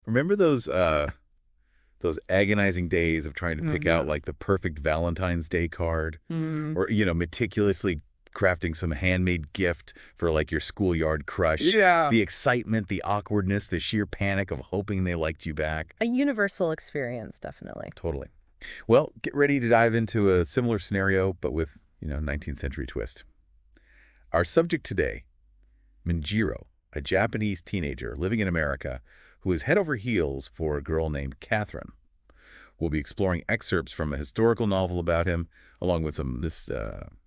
Remember those agonizing days of trying to pick out Mhm. like the perfect Valentine's Day card Mhm. or, meticulously crafting some handmade gift for like your schoolyard crush. Yeah. The excitement, the awkwardness, the sheer panic of hoping they liked you back. A universal experience, definitely. Totally. Well, get ready to dive into a similar scenario, but with, 19th century twist. Our subject today, Manjiro, a Japanese teenager living in America who is head over heels for a girl named Catherine. We'll be exploring excerpts from a historical novel about him, along with some this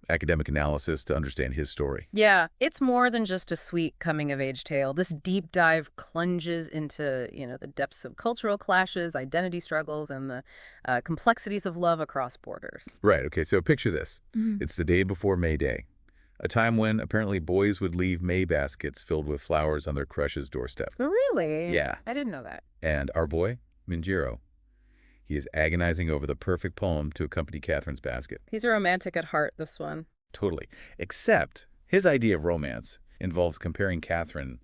academic analysis to understand his story. Yeah, it's more than just a sweet coming-of-age tale. This deep dive plunges into, the depths of cultural clashes, identity struggles, and the complexities of love across borders. Right, okay, so picture this. Mhm. It's the day before May Day, a time when apparently boys would leave May baskets filled with flowers on their crush's doorstep. Really? Yeah. I didn't know that. And our boy, Minjiro, he is agonizing over the perfect poem to accompany Catherine's basket. He's a romantic at heart, this one. Totally. Except his idea of romance involves comparing Catherine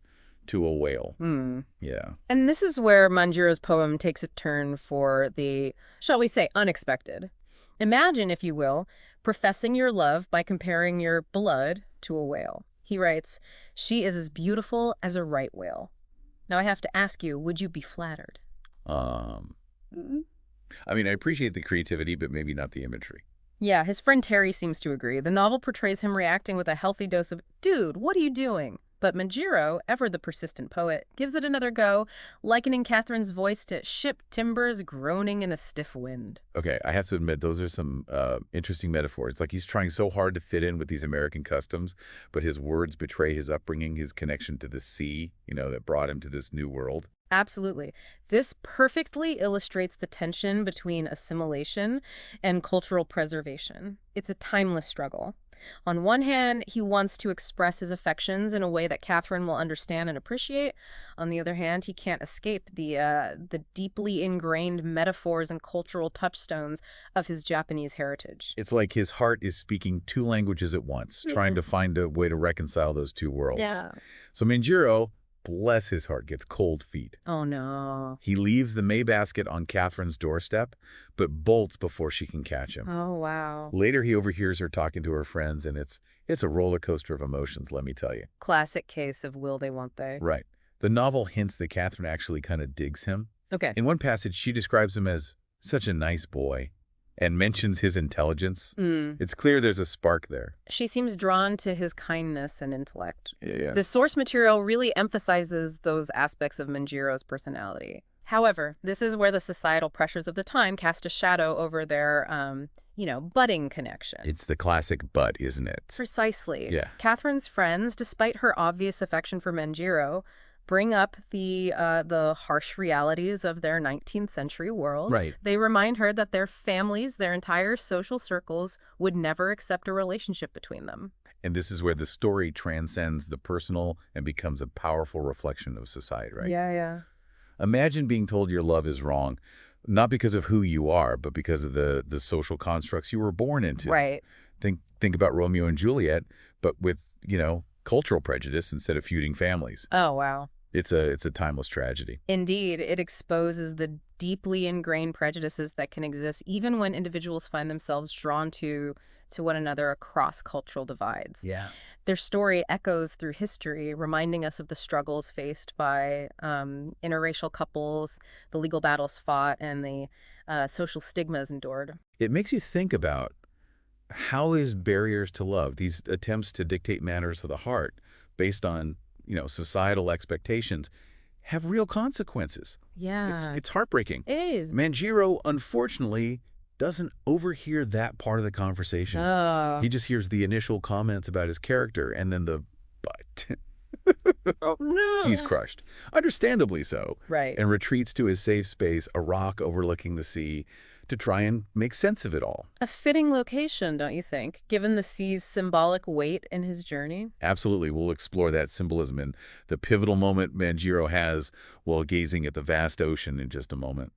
to a whale. Hmm. Yeah. And this is where Manjiro's poem takes a turn for the, shall we say, unexpected. Imagine, if you will, professing your love by comparing your blood to a whale. He writes, "She is as beautiful as a right whale." Now I have to ask you, would you be flattered? Um, Mhm. I mean, I appreciate the creativity, but maybe not the imagery. Yeah, his friend Terry seems to agree. The novel portrays him reacting with a healthy dose of, "Dude, what are you doing?" But Manjiro, ever the persistent poet, gives it another go, likening Catherine's voice to ship timbers groaning in a stiff wind. Okay, I have to admit, those are some interesting metaphors. It's like he's trying so hard to fit in with these American customs, but his words betray his upbringing, his connection to the sea, that brought him to this new world. Absolutely. This perfectly illustrates the tension between assimilation and cultural preservation. It's a timeless struggle. On one hand, he wants to express his affections in a way that Catherine will understand and appreciate. On the other hand, he can't escape the deeply ingrained metaphors and cultural touchstones of his Japanese heritage. It's like his heart is speaking two languages at once, trying to find a way to reconcile those two worlds. Yeah. So Minjiro, bless his heart, gets cold feet. Oh no. He leaves the May basket on Catherine's doorstep, but bolts before she can catch him. Oh wow. Later, he overhears her talking to her friends, and it's a roller coaster of emotions, let me tell you. Classic case of will they, won't they? Right. The novel hints that Catherine actually kind of digs him. Okay. In one passage, she describes him as such a nice boy and mentions his intelligence. Mm. It's clear there's a spark there. She seems drawn to his kindness and intellect. Yeah. The source material really emphasizes those aspects of Manjiro's personality. However, this is where the societal pressures of the time cast a shadow over their, budding connection. It's the classic but, isn't it? Precisely. Yeah. Catherine's friends, despite her obvious affection for Manjiro, bring up the harsh realities of their 19th century world. Right. They remind her that their families, their entire social circles, would never accept a relationship between them. And this is where the story transcends the personal and becomes a powerful reflection of society, right? Yeah. Imagine being told your love is wrong, not because of who you are, but because of the social constructs you were born into. Right. Think about Romeo and Juliet, but with, cultural prejudice instead of feuding families. Oh, wow. It's a timeless tragedy. Indeed, it exposes the deeply ingrained prejudices that can exist even when individuals find themselves drawn to one another across cultural divides. Yeah. Their story echoes through history, reminding us of the struggles faced by interracial couples, the legal battles fought, and the social stigmas endured. It makes you think about how these barriers to love, these attempts to dictate matters of the heart based on, societal expectations, have real consequences. Yeah, It's heartbreaking. it is. Manjiro, unfortunately, doesn't overhear that part of the conversation. Oh. He just hears the initial comments about his character and then the but. Oh, no. He's crushed, understandably so, Right. and retreats to his safe space, a rock overlooking the sea, to try and make sense of it all. A fitting location, don't you think, given the sea's symbolic weight in his journey? Absolutely, we'll explore that symbolism and the pivotal moment Manjiro has while gazing at the vast ocean in just a moment.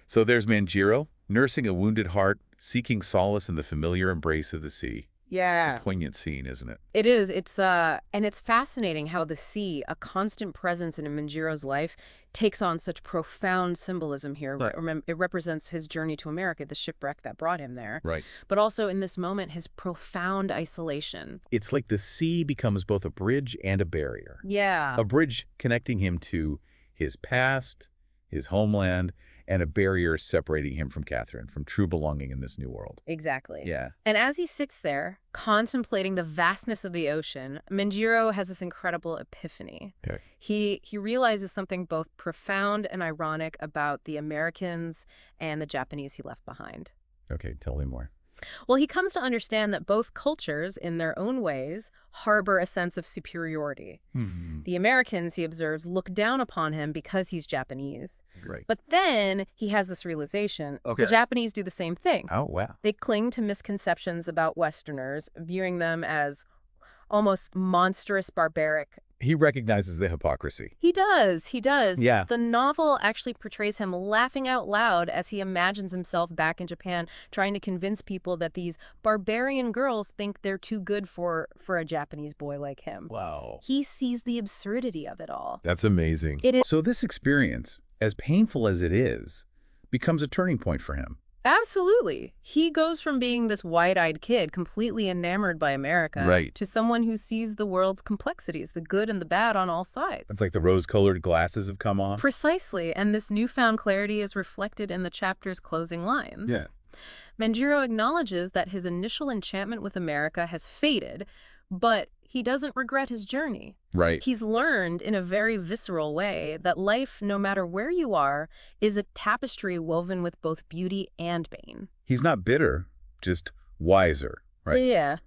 So there's Manjiro, nursing a wounded heart, seeking solace in the familiar embrace of the sea. Yeah. Poignant scene, isn't it? It is. And it's fascinating how the sea, a constant presence in Manjiro's life, takes on such profound symbolism here. Right. It represents his journey to America, the shipwreck that brought him there. Right. But also in this moment, his profound isolation. It's like the sea becomes both a bridge and a barrier. Yeah. A bridge connecting him to his past, his homeland, and a barrier separating him from Catherine, from true belonging in this new world. Exactly. Yeah. And as he sits there, contemplating the vastness of the ocean, Manjiro has this incredible epiphany. Okay. He realizes something both profound and ironic about the Americans and the Japanese he left behind. Okay, tell me more. Well, he comes to understand that both cultures, in their own ways, harbor a sense of superiority. The Americans, he observes, look down upon him because he's Japanese. Right. But then he has this realization. Okay. The Japanese do the same thing. Oh, wow. They cling to misconceptions about Westerners, viewing them as almost monstrous, barbaric. He recognizes the hypocrisy. He does. Yeah. The novel actually portrays him laughing out loud as he imagines himself back in Japan, trying to convince people that these barbarian girls think they're too good for a Japanese boy like him. Wow. He sees the absurdity of it all. That's amazing. It is. So this experience, as painful as it is, becomes a turning point for him. Absolutely. He goes from being this wide-eyed kid, completely enamored by America, Right. to someone who sees the world's complexities, the good and the bad on all sides. It's like the rose-colored glasses have come off. Precisely, and this newfound clarity is reflected in the chapter's closing lines. Yeah. Manjiro acknowledges that his initial enchantment with America has faded, but he doesn't regret his journey. Right. He's learned in a very visceral way that life, no matter where you are, is a tapestry woven with both beauty and pain. He's not bitter, just wiser, right?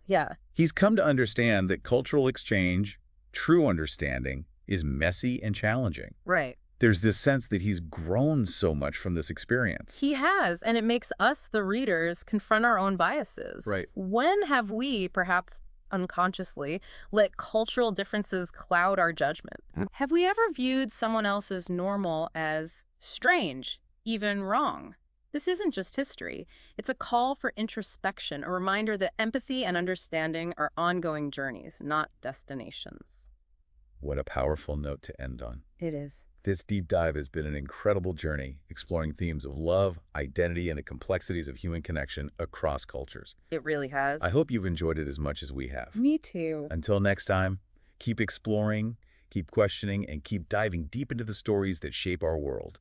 Yeah. He's come to understand that cultural exchange, true understanding, is messy and challenging. Right. There's this sense that he's grown so much from this experience. He has, and it makes us, the readers, confront our own biases. Right. When have we, perhaps unconsciously, let cultural differences cloud our judgment? Have we ever viewed someone else's normal as strange, even wrong? This isn't just history. It's a call for introspection, a reminder that empathy and understanding are ongoing journeys, not destinations. What a powerful note to end on. It is. This deep dive has been an incredible journey, exploring themes of love, identity, and the complexities of human connection across cultures. It really has. I hope you've enjoyed it as much as we have. Me too. Until next time, keep exploring, keep questioning, and keep diving deep into the stories that shape our world.